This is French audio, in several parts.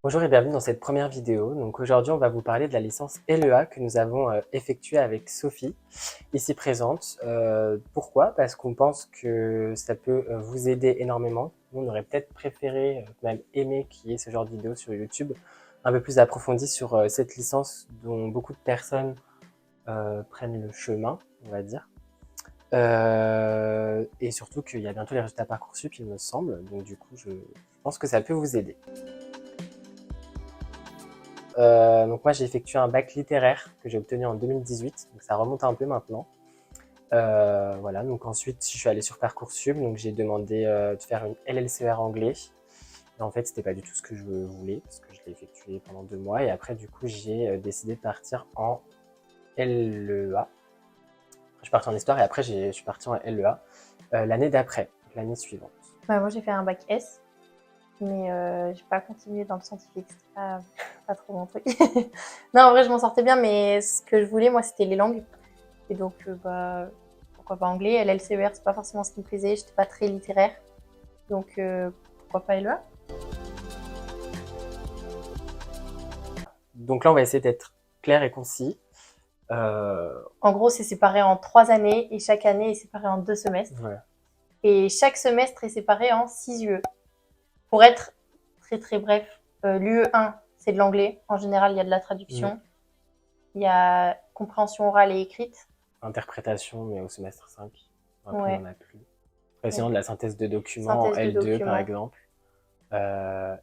Bonjour et bienvenue dans cette première vidéo. Donc aujourd'hui, on va vous parler de la licence LEA que nous avons effectuée avec Sophie, ici présente. Pourquoi? Parce qu'on pense que ça peut vous aider énormément. Nous, on aurait peut-être préféré, même aimé qu'il y ait ce genre de vidéo sur YouTube, un peu plus approfondie sur cette licence dont beaucoup de personnes prennent le chemin, on va dire. Et surtout qu'il y a bientôt les résultats Parcoursup, il me semble. Donc du coup, je pense que ça peut vous aider. Donc moi j'ai effectué un bac littéraire que j'ai obtenu en 2018, donc ça remonte un peu maintenant. Voilà, donc ensuite je suis allé sur Parcoursup, donc j'ai demandé de faire une LLCR anglais. Et en fait c'était pas du tout ce que je voulais, parce que je l'ai effectué pendant 2 mois, et après du coup j'ai décidé de partir en LEA. Je suis parti en histoire et après je suis parti en LEA l'année d'après, l'année suivante. Moi j'ai fait un bac S, mais j'ai pas continué dans le scientifique, c'était pas trop mon truc. Non, en vrai je m'en sortais bien, mais ce que je voulais moi c'était les langues. Et donc pourquoi pas anglais. LLCER c'est pas forcément ce qui me plaisait, j'étais pas très littéraire. Donc pourquoi pas LEA. Donc là on va essayer d'être clair et concis. En gros c'est séparé en 3 années et chaque année est séparée en 2 semestres. Ouais. Et chaque semestre est séparé en 6 UE. Pour être très très bref, l'UE1 c'est de l'anglais, en général il y a de la traduction. Il y a compréhension orale et écrite. Interprétation, mais au semestre 5. Après, Ouais. on n'en a plus. Après, sinon, de la synthèse de documents en Synthèse de L2, par documents. exemple.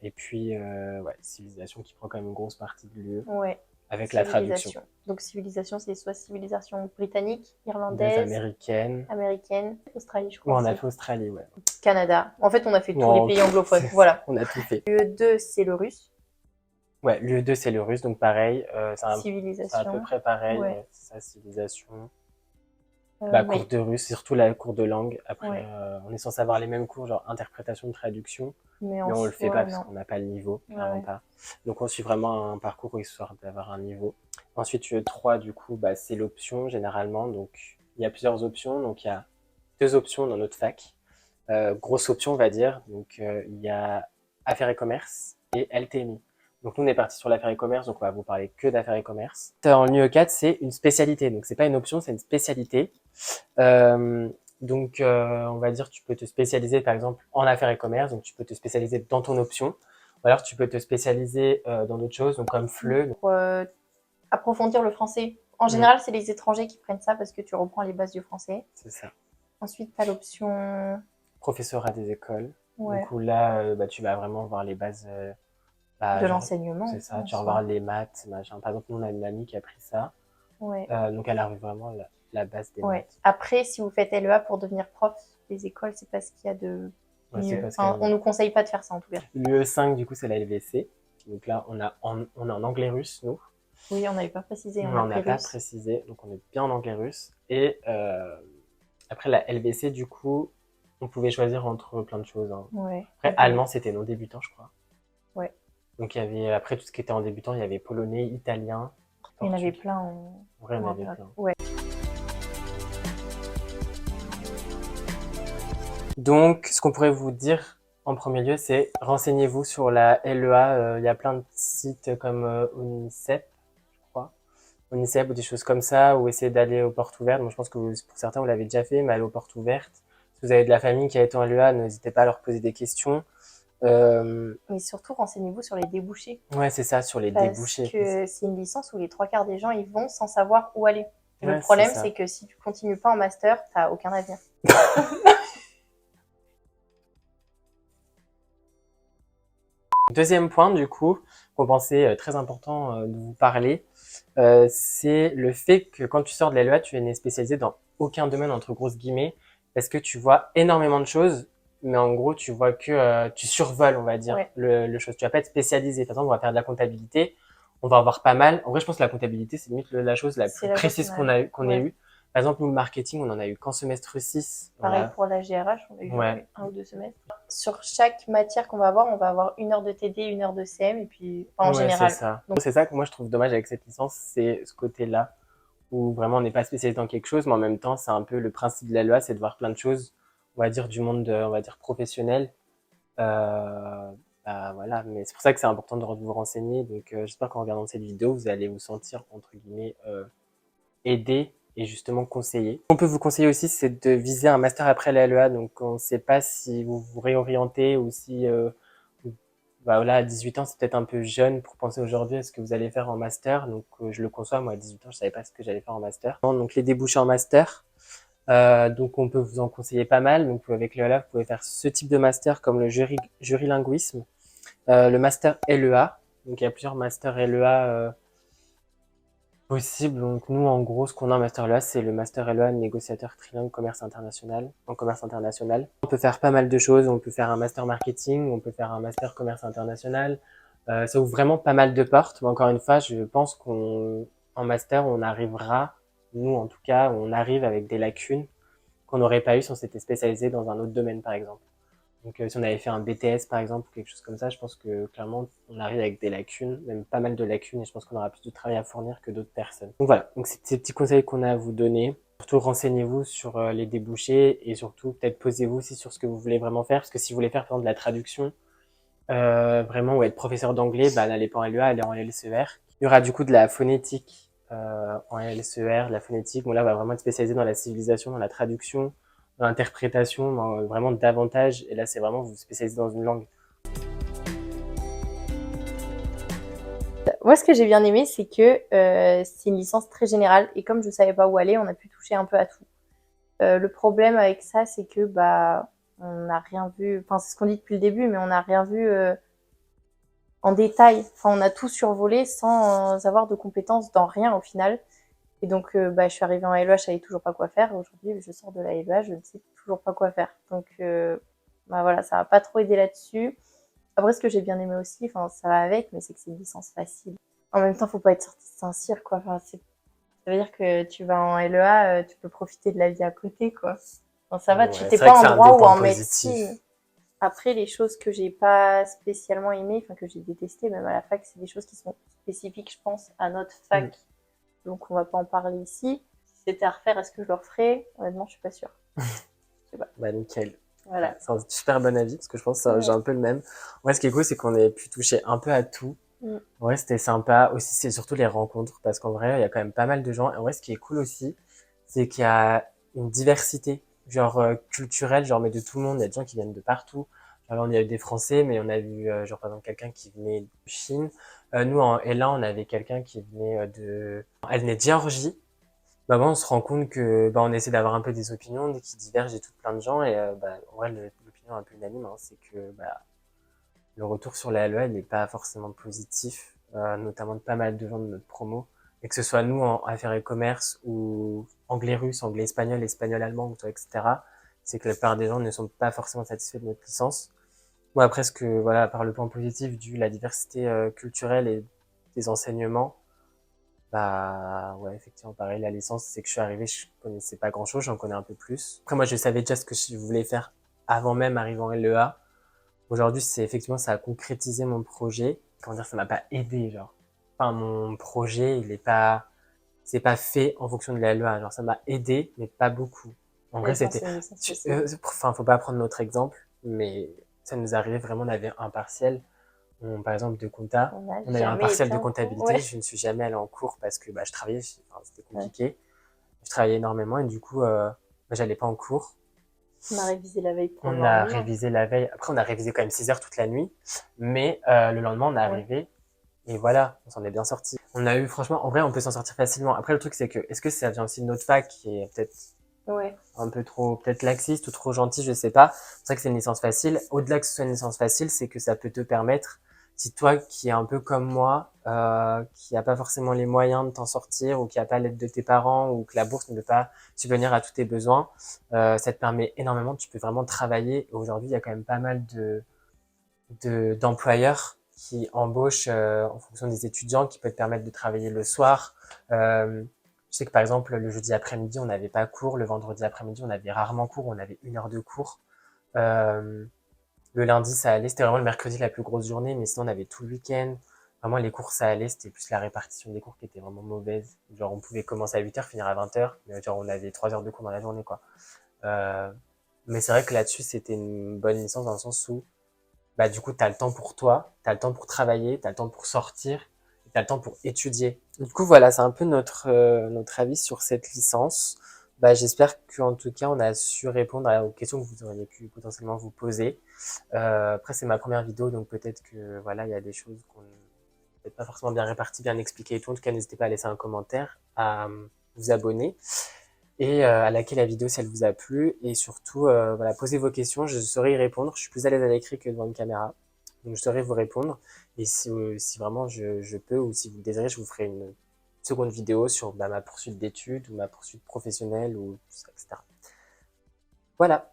Et puis, ouais, civilisation qui prend quand même une grosse partie de l'UE, Ouais. avec la traduction. Donc, civilisation, c'est soit civilisation britannique, Des irlandaise, américaines. américaine, Australie, je Ou crois. on a aussi. fait Australie, ouais. Canada. En fait, on a fait tous Non, les pays anglophones. Voilà. On a tout fait. l'UE2, c'est le russe. Ouais, l'UE2, c'est le russe, donc pareil. C'est à peu Civilisation. près pareil. Ouais. Ouais, c'est ça, civilisation. Cours Mais de russe, surtout la cours de langue. Après, ouais. on est censé avoir les mêmes cours, genre interprétation, traduction. Mais Mais en on le fait pas soi, parce non. qu'on n'a pas le niveau, clairement Ouais. pas. Donc on suit vraiment un parcours histoire d'avoir un niveau. Ensuite, UE3, du coup, bah, c'est l'option généralement. Donc il y a plusieurs options. Donc il y a 2 options dans notre fac. Grosse option, on va dire. Donc il y a affaires et commerce et LTMI. Donc nous on est parti sur l'affaires et commerce, donc on va vous parler que d'affaires et commerce. En UE4, c'est une spécialité. Donc c'est pas une option, c'est une spécialité. Donc, on va dire, tu peux te spécialiser par exemple en affaires et commerce, donc tu peux te spécialiser dans ton option, ou alors tu peux te spécialiser dans d'autres choses, donc comme FLE. Pour approfondir le français. En général, c'est les étrangers qui prennent ça parce que tu reprends les bases du français. C'est ça. Ensuite, tu as l'option Professorat des écoles. ouais. Du coup, là, tu vas vraiment voir les bases de l'enseignement. C'est ça, tu vas voir les maths, machin. Par exemple, nous, on a une amie qui a pris ça. Ouais. Donc, elle arrive vraiment la base des Ouais. maths. Après, si vous faites LEA pour devenir prof des écoles, c'est parce qu'il y a de mieux. Enfin, on nous conseille pas de faire ça en tout cas. L'UE5, du coup, c'est la LVC. Donc là, on est en anglais-russe, nous. Oui, on n'avait pas précisé. On n'a pas précisé, donc on est bien en anglais-russe. Et après, la LVC, du coup, on pouvait choisir entre plein de choses. Hein. Ouais. Après, allemand, c'était non débutant, je crois. Ouais. Donc, il y avait, après tout ce qui était en débutant, il y avait polonais, italien. Il y en avait plein en. Ouais, il y en avait plein. Ouais. Donc, ce qu'on pourrait vous dire en premier lieu, c'est renseignez-vous sur la LEA. Il y a plein de sites comme UNICEF, je crois. UNICEF ou des choses comme ça, ou essayez d'aller aux portes ouvertes. Moi, je pense que pour certains, vous l'avez déjà fait, mais aller aux portes ouvertes. Si vous avez de la famille qui a été en LEA, n'hésitez pas à leur poser des questions. Mais surtout, renseignez-vous sur les débouchés. Ouais, c'est ça, sur les débouchés. Parce que c'est une licence où les 3/4 des gens, ils vont sans savoir où aller. Et ouais, le problème, c'est que si tu continues pas en master, t'as aucun avenir. Deuxième point, du coup, qu'on pensait très important de vous parler, c'est le fait que quand tu sors de la LEA, tu n'es spécialisé dans aucun domaine, entre grosses guillemets, parce que tu vois énormément de choses, mais en gros, tu vois que tu survoles, on va dire, Ouais. le chose. Tu vas pas être spécialisé. Par exemple, on va faire de la comptabilité, on va avoir pas mal. En vrai, je pense que la comptabilité, c'est limite la chose la plus précise qu'on ait eu. Par exemple, nous, le marketing, on en a eu qu'en semestre 6. Pareil pour la GRH, on a eu 1 ou 2 semestres. Sur chaque matière qu'on va avoir, on va avoir 1 heure de TD, 1 heure de CM, et puis en général. C'est ça. Donc, c'est ça que moi, je trouve dommage avec cette licence, c'est ce côté-là, où vraiment on n'est pas spécialisé dans quelque chose, mais en même temps, c'est un peu le principe de la LEA, c'est de voir plein de choses, on va dire, du monde, on va dire, professionnel. bah voilà, mais c'est pour ça que c'est important de vous renseigner. Donc j'espère qu'en regardant cette vidéo, vous allez vous sentir entre guillemets aidé et justement conseillé. Ce qu'on peut vous conseiller aussi, c'est de viser un master après la LEA. Donc on ne sait pas si vous vous réorientez ou si bah voilà, à 18 ans, c'est peut-être un peu jeune pour penser aujourd'hui à ce que vous allez faire en master. Donc je le conçois, moi à 18 ans, je savais pas ce que j'allais faire en master. Donc les débouchés en master, donc on peut vous en conseiller pas mal. Donc avec le LEA, vous pouvez faire ce type de master comme le jurilinguisme, le master LEA. Donc il y a plusieurs masters LEA possibles. Donc nous, en gros, ce qu'on a en master LEA, c'est le master LEA négociateur trilingue commerce international, en commerce international. On peut faire pas mal de choses. On peut faire un master marketing, on peut faire un master commerce international. Ça ouvre vraiment pas mal de portes. Mais encore une fois, je pense qu'en master, on arrivera, nous en tout cas, on arrive avec des lacunes qu'on n'aurait pas eu si on s'était spécialisé dans un autre domaine, par exemple. Donc, si on avait fait un BTS, par exemple, ou quelque chose comme ça, je pense que clairement, on arrive avec des lacunes, même pas mal de lacunes, et je pense qu'on aura plus de travail à fournir que d'autres personnes. Donc voilà, donc c'est ces petits conseils qu'on a à vous donner. Surtout, renseignez-vous sur les débouchés et surtout, peut-être posez-vous aussi sur ce que vous voulez vraiment faire, parce que si vous voulez faire, par exemple, de la traduction, vraiment, ou être professeur d'anglais, bah, n'allez pas en LEA, allez en LCER. Il y aura du coup de la phonétique en LCER, de la phonétique. Bon, là, on va vraiment être spécialisé dans la civilisation, dans la traduction, dans l'interprétation, vraiment davantage. Et là, c'est vraiment vous spécialisez dans une langue. Moi, ce que j'ai bien aimé, c'est que c'est une licence très générale et comme je savais pas où aller, on a pu toucher un peu à tout. Le problème avec ça, c'est que bah on n'a rien vu. Enfin, c'est ce qu'on dit depuis le début, mais on n'a rien vu en détail. Enfin, on a tout survolé sans avoir de compétences dans rien au final. Et donc, bah, je suis arrivée en LEA, je savais toujours pas quoi faire. Aujourd'hui, je sors de la LEA, je ne sais toujours pas quoi faire. Donc, bah voilà, ça m'a pas trop aidé là-dessus. Après, ce que j'ai bien aimé aussi, enfin, ça va avec, mais c'est que c'est une licence facile. En même temps, faut pas être sorti de Saint-Cyr, quoi. Enfin, ça veut dire que tu vas en LEA, tu peux profiter de la vie à côté, quoi. Enfin, ça va, tu Ouais, t'es c'est vrai pas que en c'est un droit des ou points en positifs. médecine. Après, les choses que j'ai pas spécialement aimées, enfin, que j'ai détestées, même à la fac, c'est des choses qui sont spécifiques, je pense, à notre Mm. fac. Donc, on va pas en parler ici. Si c'était à refaire, est-ce que je le referais? Honnêtement, je suis pas sûre. Je sais pas. Bah, nickel. Ouais, Voilà. c'est un super bon avis, parce que je pense que j'ai Ouais. un peu le même. Ouais, ce qui est cool, c'est qu'on ait pu toucher un peu à tout. Mm. Ouais, c'était sympa. Aussi, c'est surtout les rencontres, parce qu'en vrai, il y a quand même pas mal de gens. Et ouais, ce qui est cool aussi, c'est qu'il y a une diversité, genre culturelle, genre mais de tout le monde. Il y a des gens qui viennent de partout. Genre, on y a eu des Français, mais on a vu genre par exemple quelqu'un qui venait de Chine. Nous en L1, on avait quelqu'un qui venait elle venait de Géorgie. Bah bon, on se rend compte que bah on essaie d'avoir un peu des opinions qui divergent et tout plein de gens et bah en vrai l'opinion un peu unanime, hein, c'est que bah le retour sur la LEA, il n'est pas forcément positif, notamment de pas mal de gens de notre promo. Et que ce soit nous en affaires et commerce ou anglais-russe, anglais-espagnol, espagnol-allemand, etc. C'est que la plupart des gens ne sont pas forcément satisfaits de notre licence. Moi, après, ce que, voilà, par le point positif du la diversité culturelle et des enseignements, bah ouais, effectivement, pareil, la licence, c'est que je suis arrivé, je connaissais pas grand-chose, j'en connais un peu plus. Après, moi, je savais déjà ce que je voulais faire avant même arriver en LEA. Aujourd'hui, c'est effectivement, ça a concrétisé mon projet. Comment dire, ça m'a pas aidé, genre. Enfin, mon projet, c'est pas fait en fonction de la LEA. Genre, ça m'a aidé, mais pas beaucoup. En vrai, Mais bon, c'était, c'est une licence facile. enfin, faut pas prendre notre exemple, mais ça nous arrivait vraiment, on avait un partiel, par exemple, de compta. On n'a On a eu un jamais partiel été de en cours. Ouais. comptabilité. Je ne suis jamais allé en cours parce que, bah, je travaillais, enfin, c'était Ouais. compliqué. Je travaillais énormément et du coup, bah, j'allais pas en cours. On a révisé la veille pour le On a lendemain. révisé la veille. Après, on a révisé quand même 6 heures toute la nuit. Mais le lendemain, on est Ouais. arrivé. Et voilà, on s'en est bien sorti. On a eu, franchement, en vrai, on peut s'en sortir facilement. Après, le truc, c'est que, est-ce que ça vient aussi de notre fac qui est peut-être Ouais. un peu trop, peut-être laxiste ou trop gentil, je sais pas. C'est vrai que c'est une licence facile. Au-delà que ce soit une licence facile, c'est que ça peut te permettre, si toi qui est un peu comme moi, qui a pas forcément les moyens de t'en sortir ou qui a pas l'aide de tes parents ou que la bourse ne peut pas subvenir à tous tes besoins, ça te permet énormément. Tu peux vraiment travailler. Et aujourd'hui, il y a quand même pas mal d'employeurs qui embauchent en fonction des étudiants, qui peuvent te permettre de travailler le soir. Je sais que par exemple, le jeudi après-midi, on n'avait pas cours. Le vendredi après-midi, on avait rarement cours. On avait 1 heure de cours. Euh, le lundi, ça allait. C'était vraiment le mercredi la plus grosse journée, mais sinon, on avait tout le week-end. Vraiment, les cours, ça allait. C'était plus la répartition des cours qui était vraiment mauvaise. Genre, on pouvait commencer à 8 heures, finir à 20 heures. Mais genre, on avait 3 heures de cours dans la journée, quoi. Euh, mais c'est vrai que là-dessus, c'était une bonne licence dans le sens où bah, du coup, tu as le temps pour toi, tu as le temps pour travailler, tu as le temps pour sortir, tu as le temps pour étudier. Du coup, voilà, c'est un peu notre avis sur cette licence. Bah, j'espère qu'en tout cas, on a su répondre aux questions que vous auriez pu potentiellement vous poser. Après, c'est ma première vidéo, donc peut-être que voilà, il y a des choses qu'on peut-être pas forcément bien réparties, bien expliquées et tout. En tout cas, n'hésitez pas à laisser un commentaire, à vous abonner et à liker la vidéo si elle vous a plu. Et surtout, voilà, posez vos questions, je saurai y répondre. Je suis plus à l'aise à l'écrit que devant une caméra, donc je saurai vous répondre. Et si vraiment je peux, ou si vous le désirez, je vous ferai une seconde vidéo sur bah, ma poursuite d'études ou ma poursuite professionnelle ou tout ça, etc. Voilà.